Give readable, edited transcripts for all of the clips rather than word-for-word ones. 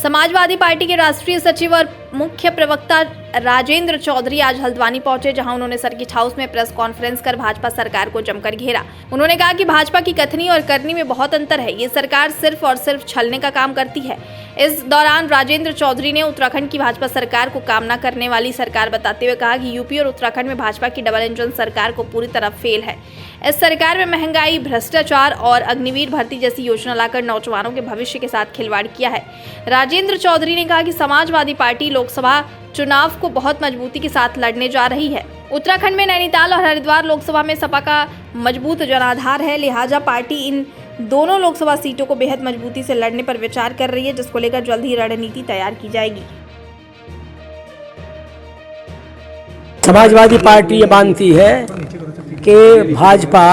Samajwadi party के राष्ट्रीय सचिव और मुख्य प्रवक्ता राजेंद्र चौधरी आज हल्द्वानी पहुंचे, जहां उन्होंने सर्किट हाउस में प्रेस कॉन्फ्रेंस कर भाजपा सरकार को जमकर घेरा। उन्होंने कहा कि भाजपा की कथनी और करनी में बहुत अंतर है। ये सरकार सिर्फ और सिर्फ छलने का काम करती है। इस दौरान राजेंद्र चौधरी ने उत्तराखंड की भाजपा सरकार को काम न करने वाली सरकार बताते हुए कहा कि यूपी और उत्तराखंड में भाजपा की डबल इंजन सरकार को पूरी तरह फेल है। इस सरकार में महंगाई, भ्रष्टाचार और अग्निवीर भर्ती जैसी योजना लाकर नौजवानों के भविष्य के साथ खिलवाड़ किया है। राजेंद्र चौधरी ने कहा कि समाजवादी पार्टी लोकसभा चुनाव को बहुत मजबूती के साथ लड़ने जा रही है। उत्तराखंड में नैनीताल और हरिद्वार लोकसभा में सपा का मजबूत जनाधार है, लिहाजा पार्टी इन दोनों लोकसभा सीटों को बेहद मजबूती से लड़ने पर विचार कर रही है, जिसको लेकर जल्द ही रणनीति तैयार की जाएगी। समाजवादी पार्टी ये मानती है कि भाजपा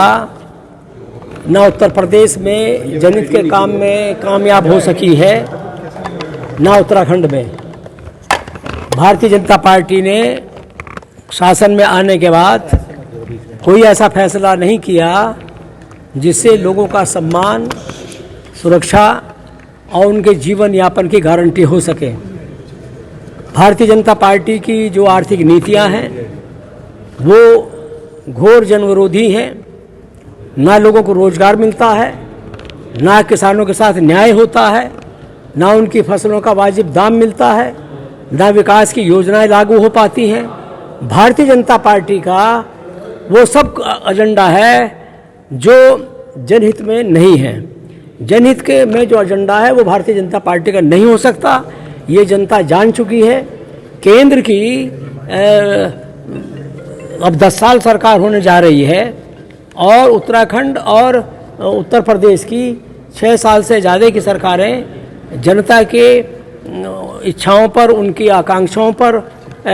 न उत्तर प्रदेश में जनहित के काम में कामयाब हो सकी है, न उत्तराखंड में। भारतीय जनता पार्टी ने शासन में आने के बाद कोई ऐसा फैसला नहीं किया जिससे लोगों का सम्मान, सुरक्षा और उनके जीवन यापन की गारंटी हो सके। भारतीय जनता पार्टी की जो आर्थिक नीतियां हैं वो घोर जनविरोधी हैं। ना लोगों को रोजगार मिलता है, ना किसानों के साथ न्याय होता है, ना उनकी फसलों का वाजिब दाम मिलता है, ना विकास की योजनाएं लागू हो पाती हैं। भारतीय जनता पार्टी का वो सब एजेंडा है जो जनहित में नहीं है। जनहित के में जो एजेंडा है वो भारतीय जनता पार्टी का नहीं हो सकता। ये जनता जान चुकी है। केंद्र की अब 10 साल सरकार होने जा रही है और उत्तराखंड और उत्तर प्रदेश की 6 साल से ज़्यादा की सरकारें जनता के इच्छाओं पर, उनकी आकांक्षाओं पर,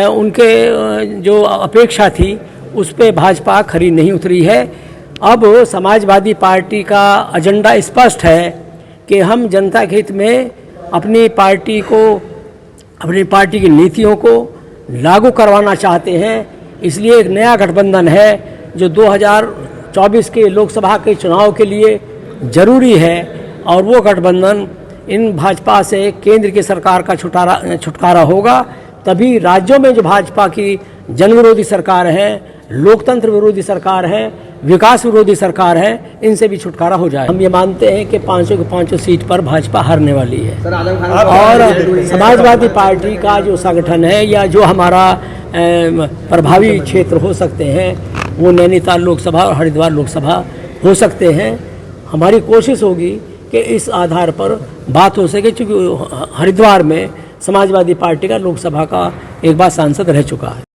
उनके जो अपेक्षा थी उस पर भाजपा खरी नहीं उतरी है। अब समाजवादी पार्टी का एजेंडा स्पष्ट है कि हम जनता के हित में अपनी पार्टी की नीतियों को लागू करवाना चाहते हैं। इसलिए एक नया गठबंधन है जो 2024 के लोकसभा के चुनाव के लिए ज़रूरी है, और वो गठबंधन इन भाजपा से केंद्र की सरकार का छुटकारा होगा। तभी राज्यों में जो भाजपा की जनविरोधी सरकार है, लोकतंत्र विरोधी सरकार है, विकास विरोधी सरकार है, इनसे भी छुटकारा हो जाए। हम ये मानते हैं कि 500 की 500 सीट पर भाजपा हारने वाली है। और समाजवादी पार्टी का जो संगठन है या जो हमारा प्रभावी क्षेत्र हो सकते हैं वो नैनीताल लोकसभा और हरिद्वार लोकसभा हो सकते हैं। हमारी कोशिश होगी कि इस आधार पर बात हो सके, क्योंकि हरिद्वार में समाजवादी पार्टी का लोकसभा का एक बार सांसद रह चुका है।